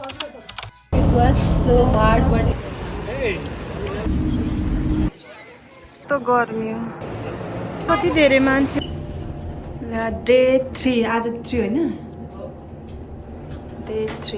It was so hard, but तो गर्मी हो कति धेरै मान्छे डे 3 आज 3 होइन day 3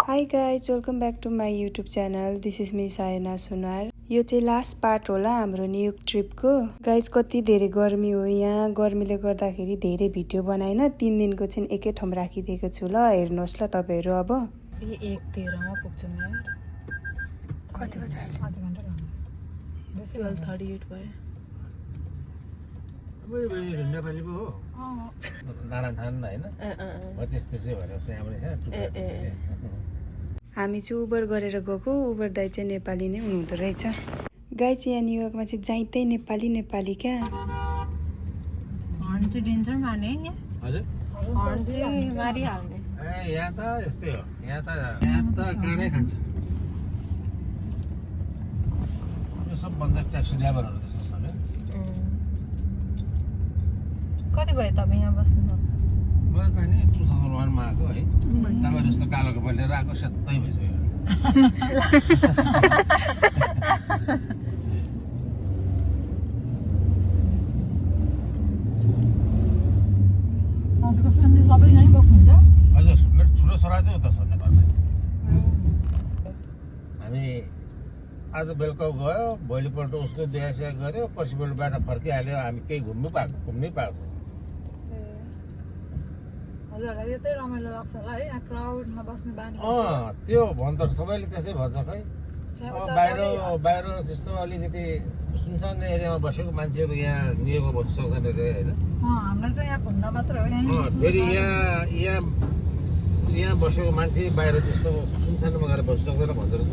hi guys welcome back to my YouTube channel this is me Saina Sunar यो चाहिँ लास्ट पार्ट होला हाम्रो न्युयोर्क ट्रिपको गाइज कति धेरै गर्मी हो यहाँ गर्मीले गर्दाखेरि धेरै भिडियो बनाइन 3 दिनको चाहिँ एकै ठाउँ राखिदिएको छु ल हेर्नुहोस् ल तपाईँहरू अब 1:13 मा पुग्छौँ यार कति बजे अहिले आधा घण्टा लाग्यो 12:38 भयो नेपाली पो हो नाना थान होइन त्यसै भएर हामी चाहिँ उबर गरेर गएको उबर दाइ चाहिँ नेपाली नै हुनुहुँदो रहेछ गाई चाहिँ यहाँ न्युयोर्कमा चाहिँ जाइतै नेपाली नेपाली क्या हर्न चाहिँ डेन्जर मार्ने हजुर हर्न चाहिँ मारिहाल्ने यहाँ त यस्तै हो यहाँ त काँडै खान्छ यो सबभन्दा ट्याक्सी ड्राइभरहरू त्यस्तो छ कति भयो तपाईँ यहाँ बस्नु म त नि 2001 मा आएको है तपाईँ जस्तो कालो कपाल लिएर आएको सत्तै भइसक्यो हजुरको फ्यामिली सबै यहीँ बस्नुहुन्छ हजुर मेरो ठुलो छोरा चाहिँ उता छ नेपालमा हामी आज बेलुका गयो भोलिपल्ट उसले बिहासिया गऱ्यो पर्सिपल्टबाट फर्किहाल्यो हामी केही घुम्नै पाएको छैन हजुरहरूलाई यतै रमाइलो लाग्छ होला है यहाँ क्राउडमा बस्ने बानी त्यो भन्छ सबैले त्यसै भन्छ खै बाहिर त्यस्तो अलिकति सुनसान एरियामा बसेको मान्छेहरू यहाँ न्युयोर्कमा बस्न सक्दैन अरे होइन हामीलाई चाहिँ यहाँ घुम्न मात्र हो फेरि यहाँ बसेको मान्छे बाहिर त्यस्तो सुनसानमा गएर बस्न सक्दैन भन्दो रहेछ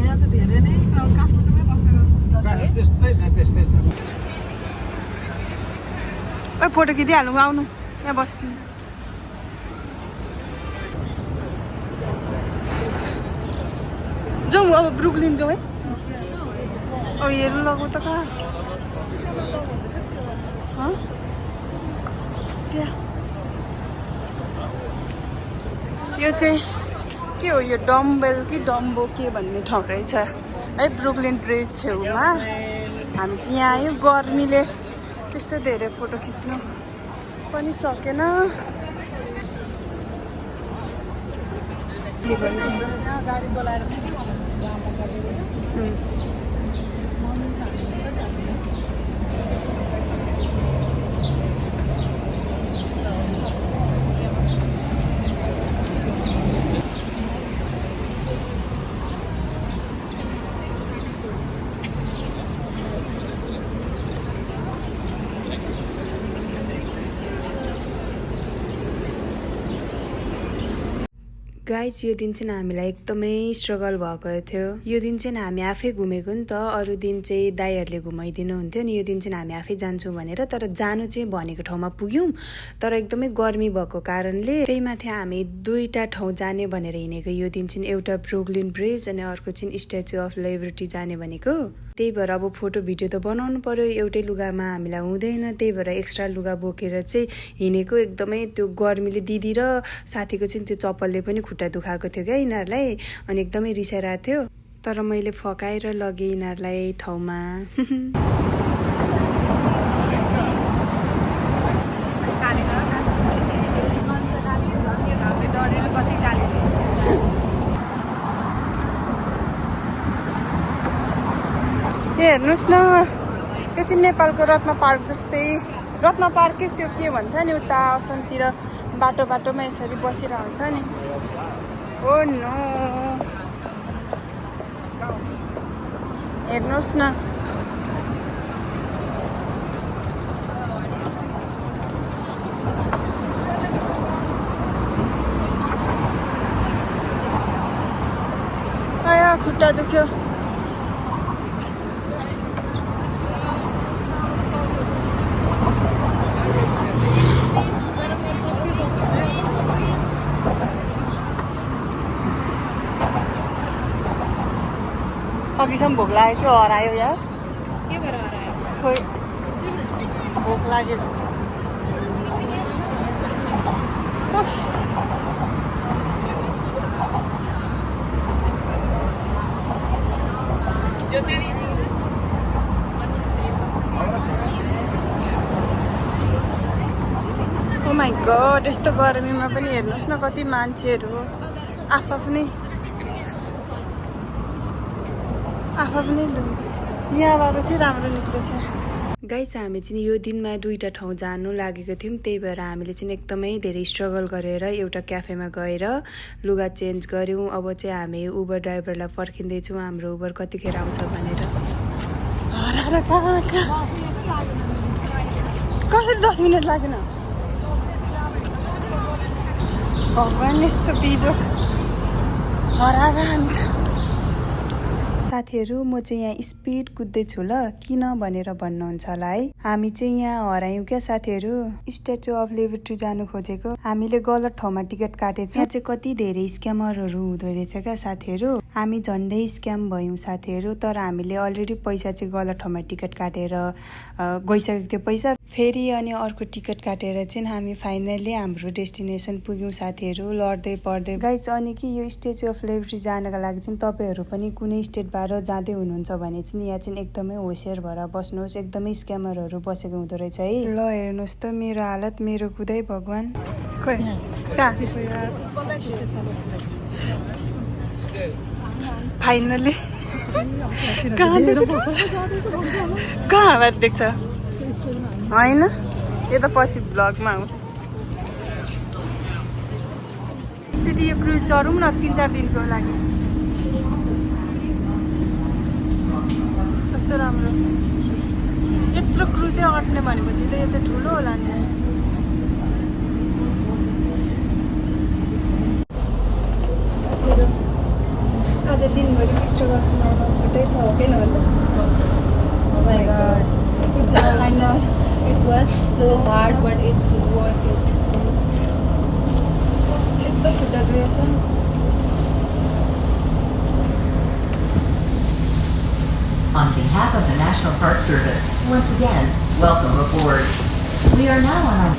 यहाँ त धेरै नै क्राउड काठमाडौँमै बसेको जस्तो छ त्यस्तै छ ओ फोटो खिचिहालौँ आउनु यहाँ बस्नु जाउँ अब ब्रुकलिन जाउँ है अब हेर्नु लगाउ त कहाँ त्यहाँ यो चाहिँ के हो यो डम्बेल कि डम्बो के भन्ने ठाउँ रहेछ है ब्रुकलिन ब्रिज छेउमा हामी चाहिँ यहाँ आयो गर्मीले त्यस्तो धेरै फोटो खिच्नु पनि सकेन गाडी बोलाएर गाइज यो दिन चाहिँ हामीलाई एकदमै स्ट्रगल भएको थियो यो दिन चाहिँ हामी आफै घुमेको नि त अरू दिन चाहिँ दाइहरूले घुमाइदिनु हुन्थ्यो नि यो दिन चाहिँ हामी आफै जान्छौँ भनेर तर जानु चाहिँ भनेको ठाउँमा पुग्यौँ तर एकदमै गर्मी भएको कारणले त्यही माथि हामी 2टा ठाउँ जाने भनेर हिँडेको यो दिन चाहिँ एउटा ब्रुकलिन ब्रिज अनि अर्को चाहिँ स्ट्याचु अफ लिबर्टी जाने भनेको त्यही भएर अब फोटो भिडियो त बनाउनु पर्यो एउटै लुगामा हामीलाई हुँदैन त्यही भएर एक्स्ट्रा लुगा बोकेर चाहिँ हिँडेको एकदमै त्यो गर्मीले दिदी र साथीको चाहिँ त्यो चप्पलले पनि खुट्टा दुखाएको थियो क्या यिनीहरूलाई अनि एकदमै रिसाइरहेको थियो तर मैले फकाएर लगेँ यिनीहरूलाई ठाउँमा हेर्नुहोस् न यो चाहिँ नेपालको रत्न पार्क जस्तै रत्न पार्कै त्यो के भन्छ नि उता असनतिर बाटोमा यसरी बसिरहेको हुन्छ नि ओ नो हेर्नुहोस् न आया खुट्टा दुख्यो अघि छ दिदीसँग भोक लागेको थियो हरायो यार के भएर हरायो खोइ भोक लाग्यो ओ माई गड यस्तो गर्मीमा पनि हेर्नुहोस् न कति मान्छेहरू आफ्नै यहाँबाट चाहिँ राम्रो निक्लेछ गाइस हामी चाहिँ यो दिनमा 2टा ठाउँ जानु लागेको थियौँ त्यही भएर हामीले चाहिँ एकदमै धेरै स्ट्रगल गरेर एउटा क्याफेमा गएर लुगा चेन्ज गऱ्यौँ अब चाहिँ हामी उबर ड्राइभरलाई पर्खिँदैछौँ हाम्रो उबर कतिखेर आउँछ भनेर कसरी 10 मिनट लागेन भगवान् यस्तो बिजोक हराएर हामी साथीहरू म चाहिँ यहाँ स्पिड कुद्दैछु ल किन भनेर भन्नुहुन्छ होला है हामी चाहिँ यहाँ हरायौँ क्या साथीहरू स्ट्याचु अफ लिबर्टी जानु खोजेको हामीले गलत ठाउँमा टिकट काटेछौँ यहाँ चाहिँ कति धेरै स्क्यामरहरू हुँदो रहेछ क्या साथीहरू हामी झन्डै स्क्याम भयौँ साथीहरू तर हामीले अलरेडी पैसा चाहिँ गलत ठाउँमा टिकट काटेर गइसकेको थियो पैसा फेरि अनि अर्को टिकट काटेर चाहिँ हामी फाइनली हाम्रो डेस्टिनेसन पुग्यौँ साथीहरू लड्दै पढ्दै गाइस अनि कि यो स्ट्याचु अफ लिबर्टी जानका लागि चाहिँ तपाईँहरू पनि कुनै स्टेटबाट जाँदै हुनुहुन्छ भने चाहिँ यहाँ चाहिँ एकदमै होसियार भएर बस्नुहोस् एकदमै स्क्यामरहरू बसेको हुँदो रहेछ है ल हेर्नुहोस् त मेरो हालत मेरो कुदै भगवान् फाइनली कहाँबाट देख्छ होइन यो त पछि भ्लगमा हो एकचोटि यो क्रुज चढौँ न 3-4 दिनको लागि कस्तो राम्रो यत्रो क्रुजै अट्ने भनेपछि त यो त ठुलो होला नि साथीहरू आज दिनभरि स्ट्रगल सुनाउनु छुट्टै छ हो कि नभन्दा Oh my god. I know it was so hard, but it's worth it. त्यस्तो खुट्टा दुखेछ On behalf of the National Park Service, once again, welcome aboard. We are now on our...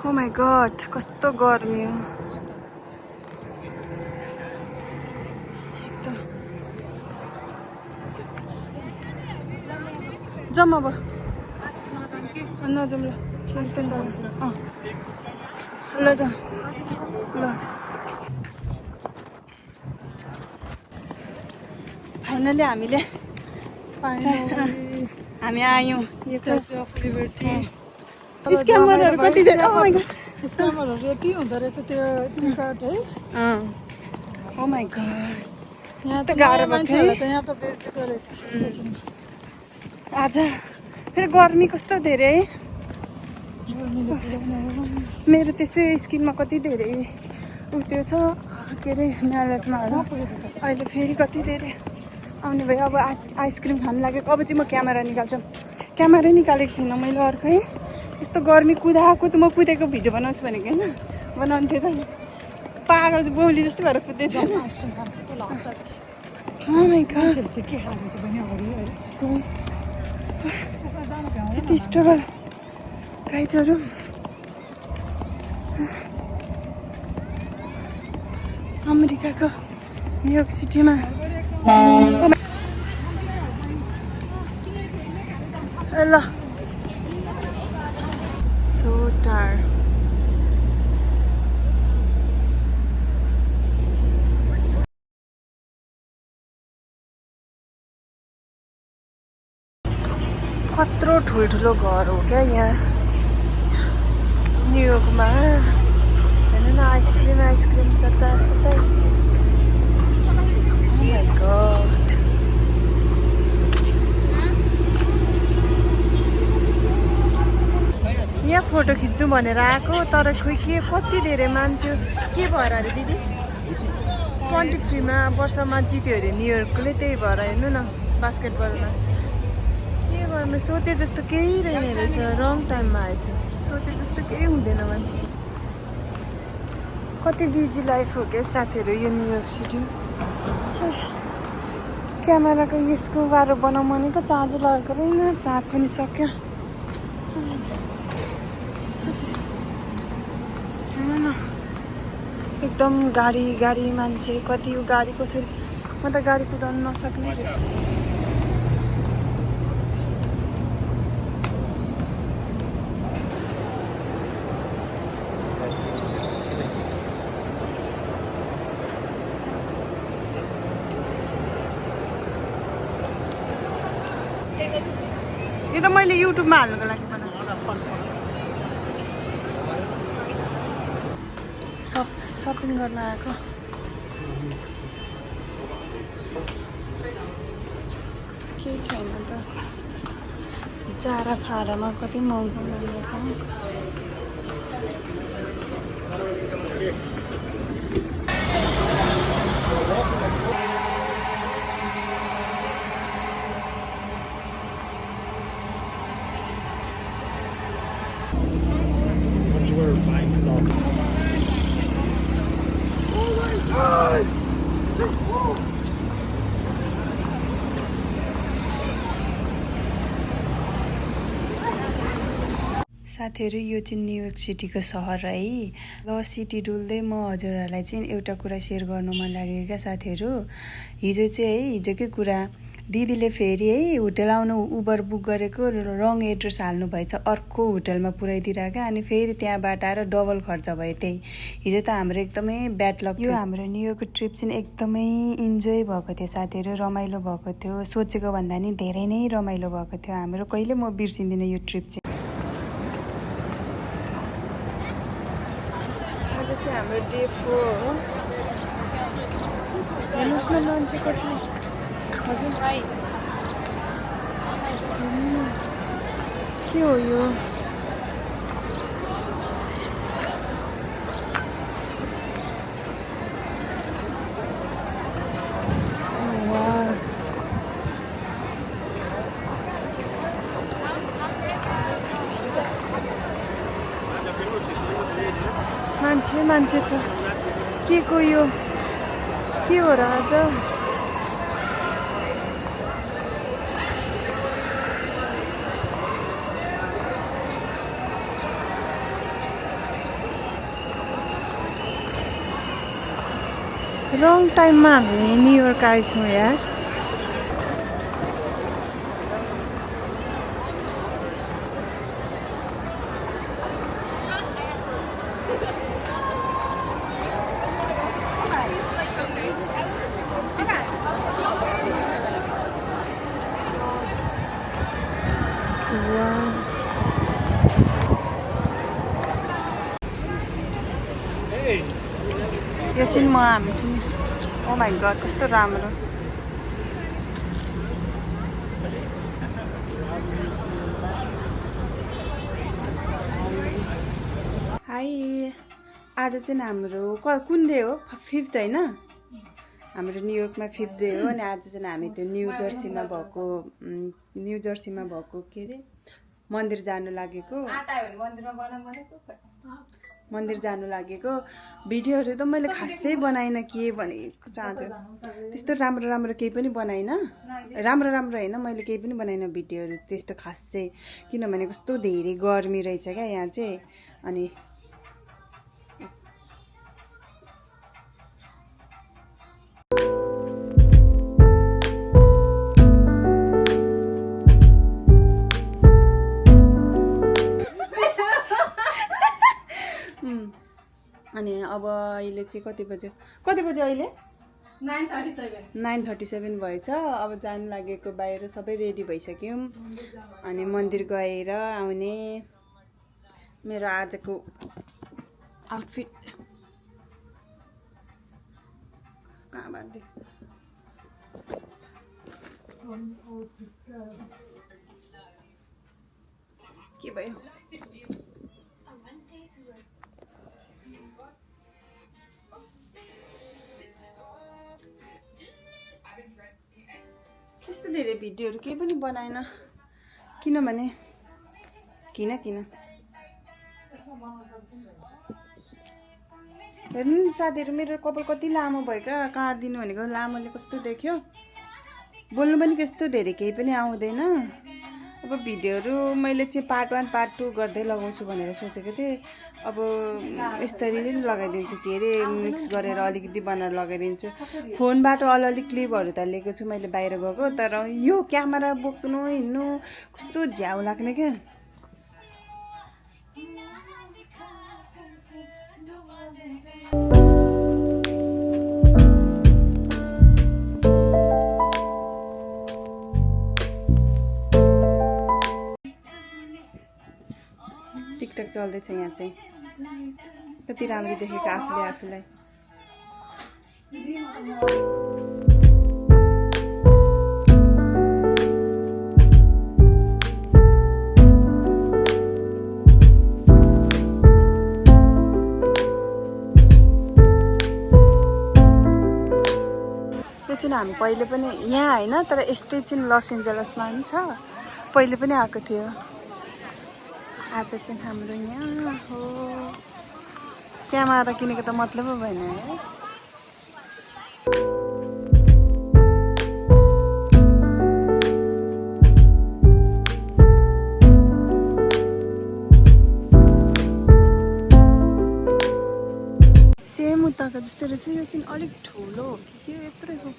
Oh my god, कस्तो गर्मी हो जाऊँ अब नजाऊँ ल ल जाऊँ ल फाइनली हामी आयौँ स्ट्याचु अफ लिबर्टी स्क्यामरहरू कति धेरै oh my god स्क्यामरहरू यति हुँदो रहेछ त्यो टिकट है oh my god यहाँ त गाह्रो मान्छेहरूलाई त यहाँ त बेच्दिँदो रहेछ आज फेरि गर्मी कस्तो धेरै मेरो त्यसै स्किनमा कति धेरै त्यो छ के अरे म्यालेजमाहरू अहिले फेरि कति धेरै आउने भयो अब आइसक्रिम खानु लागेको अब चाहिँ म क्यामेरा निकाल्छु क्यामेरा निकालेको छुइनँ मैले अर्को है यस्तो गर्मी कुदाएको म कुदेको भिडियो बनाउँछु भनेको होइन बनाउँथेँ त पागल चाहिँ बौली जस्तो भएर कुद्दैछ के खाँदैछ भने यति स्ट्रगल गाइजहरू अमेरिकाको न्युयोर्क सिटीमा ल सो टायर कत्रो ठुल्ठुलो घर हो क्या यहाँ न्युयोर्कमा हेर्नु न आइसक्रिम जताततै Oh my God. यहाँ फोटो खिच्नु भनेर आएको तर खोइ के कति धेरै मान्छे के भएर अरे दिदी 23मा वर्षमा जित्यो अरे न्युयोर्कले त्यही भएर हेर्नु न बास्केटबलमा के गर्नु सोचे जस्तो केही रहेन रहेछ रङ टाइममा आएछु सोचे जस्तो केही हुँदैन भने कति बिजी लाइफ हो क्या साथीहरू यो न्युयोर्क सिटी क्यामेराको यसको बारो बनाउँ भनेको चार्ज लगेको रहेन चार्ज पनि सक्यो हेर्नु न एकदम गाडी मान्छे कति गाडी कसरी म त गाडी कुदाउनु नसक्ने यो त मैले युट्युबमा हाल्नुको लागि बनाएको सपिङ गर्न आएको केही छैन त जारा फारामा कति महँगो महँगो साथीहरू यो चाहिँ न्युयोर्क सिटीको सहर है ल सिटी डुल्दै म हजुरहरूलाई चाहिँ एउटा कुरा सेयर गर्नु मन लाग्यो क्या साथीहरू हिजो चाहिँ है हिजोकै कुरा दिदीले फेरि है होटल आउनु उबर बुक गरेको रङ एड्रेस हाल्नु भएछ अर्को होटलमा पुऱ्याइदिरहेको अनि फेरि त्यहाँबाट आएर डबल खर्च भयो त्यही हिजो त हाम्रो एकदमै ब्याड लक यो हाम्रो न्युयोर्कको ट्रिप चाहिँ एकदमै इन्जोय भएको थियो साथीहरू रमाइलो भएको थियो सोचेको भन्दा नि धेरै नै रमाइलो भएको थियो हाम्रो कहिले म बिर्सिँदिनँ यो ट्रिप चाहिँ चाहिँ हाम्रो डे 4 हो हेर्नुहोस् न मान्छे कति हजुर के हो यो मान्छे छ के को यो के हो र आज रङ टाइममा हामी न्युयोर्क आएछौँ यार यो चाहिँ हामी चाहिँ ओ माइ गॉड कस्तो राम्रो हाई आज चाहिँ हाम्रो कुन डे हो 5th हैन हाम्रो न्युयोर्कमा 5th डे हो अनि आज चाहिँ हामी त्यो न्यू जर्सीमा भएको के रे मन्दिर जानु लागेको मन्दिर जानु लागेको भिडियोहरू त मैले खासै बनाइन के भनेको चाहन्छु त्यस्तो राम्रो केही पनि बनाइन राम्रो हैन मैले केही पनि बनाइन भिडियोहरू त्यस्तो खासै किनभने कस्तो धेरै गर्मी रहेछ क्या यहाँ चाहिँ अनि अनि अब अहिले चाहिँ कति बज्यो अहिले 9:37 भएछ अब जानु लागेको बाहिर सबै रेडी भइसक्यौँ अनि मन्दिर गएर आउने मेरो आजको आउटफिट कहाँबाट के भयो त्यस्तो धेरै भिडियोहरू केही पनि बनाएन किनभने किन हेर्नु नि साथीहरू मेरो कपाल कति लामो भयो क्या काट्दिनु भनेको लामोले कस्तो देख्यो बोल्नु पनि कस्तो धेरै केही पनि आउँदैन अब भिडियोहरू मैले चाहिँ पार्ट 1 पार्ट 2 गर्दै लगाउँछु भनेर सोचेको थिएँ अब यसरी नै लगाइदिन्छु के अरे मिक्स गरेर अलिकति बनाएर लगाइदिन्छु फोनबाट अलि क्लिपहरू त लिएको छु मैले बाहिर गएको तर यो क्यामेरा बोक्नु हिँड्नु कस्तो झ्याउ लाग्ने क्या टिकटक चल्दैछ यहाँ चाहिँ कति राम्रो देखेको आफूले आफूलाई यो चाहिँ हामी पहिले पनि यहाँ होइन तर यस्तै चाहिँ लस एन्जलसमा पनि छ पहिले पनि आएको थियो आज चाहिँ हाम्रो यहाँ हो क्यामेरा किनेको त मतलब भएन है सेम उताको जस्तै रहेछ यो चाहिँ अलिक ठुलो हो कि यत्रै हो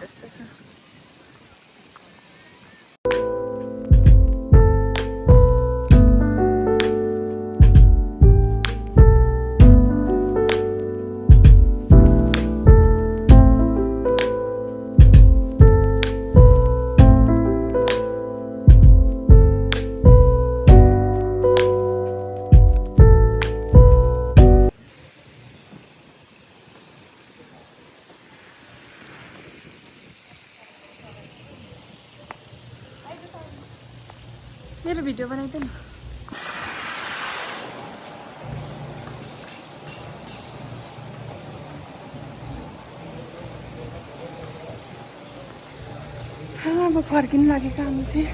जस्तो छ मेरो भिडियो बनाइदिनु अब फर्किनु लागेको हामी चाहिँ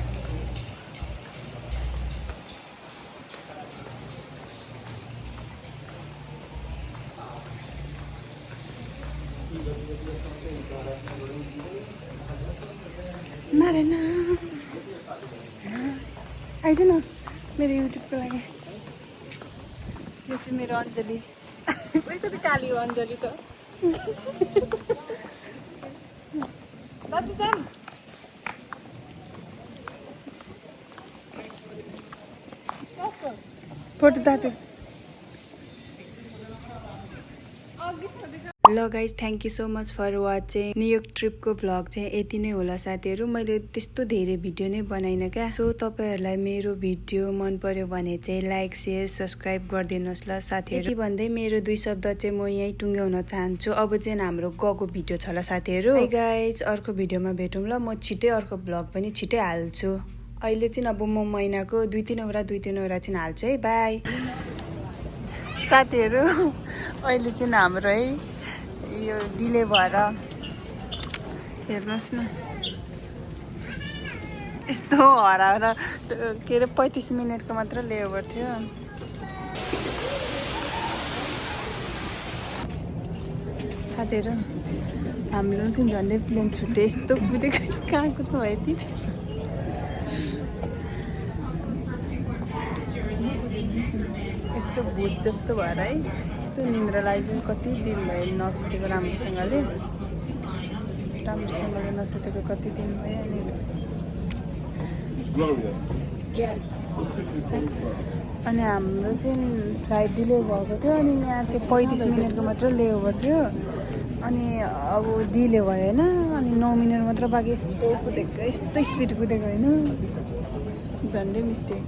मारेन आइज न मेरो युट्युबको लागि यो चाहिँ मेरो अञ्जली कति काली हो अञ्जली त दाजु जाम फोटो दाजु ल guys thank you so much for watching New York ट्रिपको भ्लग चाहिँ यति नै होला साथीहरू मैले त्यस्तो धेरै भिडियो नै बनाइनँ क्या सो तपाईँहरूलाई मेरो भिडियो मन पर्यो भने चाहिँ लाइक सेयर सब्सक्राइब गरिदिनुहोस् ल साथीहरू यति भन्दै मेरो 2 शब्द चाहिँ म यहीँ टुङ्ग्याउन चाहन्छु अब चाहिँ हाम्रो गएको भिडियो छ ल साथीहरू गाइज अर्को भिडियोमा भेटौँ ल म छिट्टै अर्को भ्लग पनि छिट्टै हाल्छु अहिले चाहिँ अब म महिनाको 2-3 वटा चाहिँ हाल्छु है बाई साथीहरू अहिले चाहिँ हाम्रो है यो डिले भएर हेर्नुहोस् न यस्तो हराएर के अरे 35 मिनटको मात्र लेओभर थियो साथीहरू हाम्रो चाहिँ झन्डै प्लेन छुट्यो यस्तो कुदेको कहाँ कुद्नु भयो ती यस्तो भुत जस्तो भएर है यस्तो निन्द्रा लागेको कति दिन भयो नसुतेको राम्रोसँगले नसुतेको कति दिन भयो अनि हाम्रो चाहिँ फ्लाइट डिले भएको थियो अनि यहाँ चाहिँ 35 मिनटको मात्र लेओभर थियो अनि अब डिले भयो होइन अनि 9 मिनट मात्र बाँकी यस्तो कुदेको यस्तो स्पिड कुदेको होइन झन्डै मिस्टेक